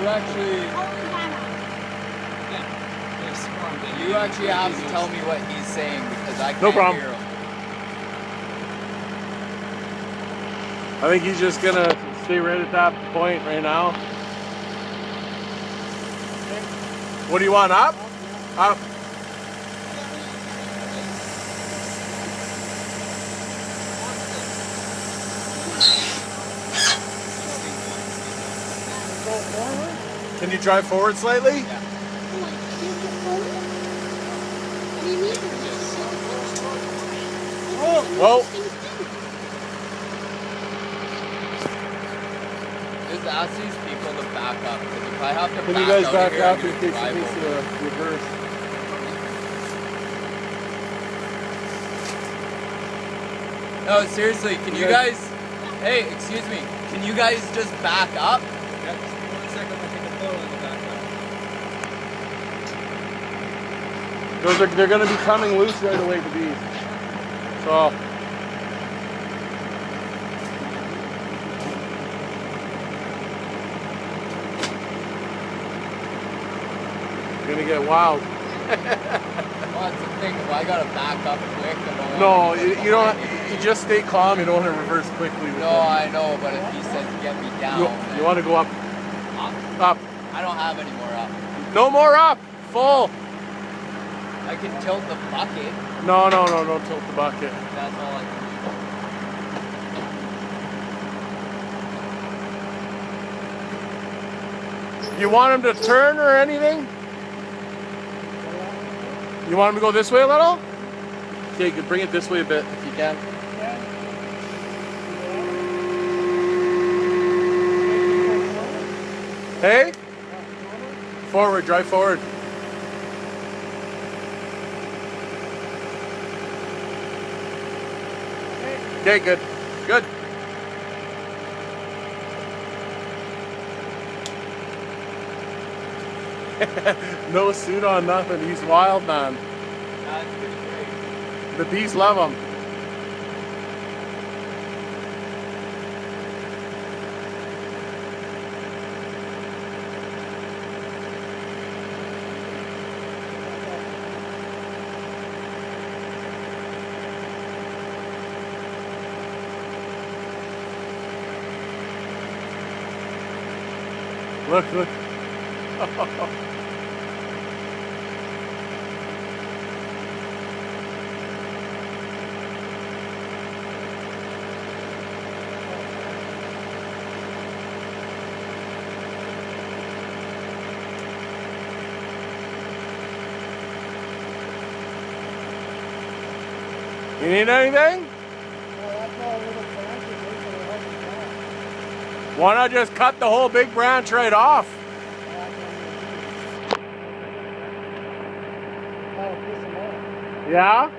You actually have to tell me what he's saying because I can't No problem. hear him. I think he's just gonna stay right at that point right now. What do you want, up? Up. Can you drive forward slightly? Yeah. Well, Just ask these people to back up because if I have to can you guys back here, up I'm in gonna case drive it needs over. to reverse? No, seriously, can you guys... Hey, excuse me. Can you guys just back up? Yeah, just give me 1 second, I'll take a photo in the background. They're going to be coming loose right away, the bees. So you're going to get wild. Well, that's the thing. If I gotta back up quick, I don't No, want anybody you don't. behind me. You just stay calm. You don't want to reverse quickly. With No, them. I know, but if he says get me down, You want to go up. up? Up. I don't have any more up. No more up. Full. I can tilt the bucket. No, don't tilt the bucket. That's all I can do. You want him to turn or anything? You want him to go this way a little? Okay, good. Bring it this way a bit if you can. Hey? Forward, drive forward. Okay, good. Good. No suit on, nothing. He's wild, man. That's pretty great. The bees love him. Look, look. You need anything? Why not just cut the whole big branch right off? Yeah?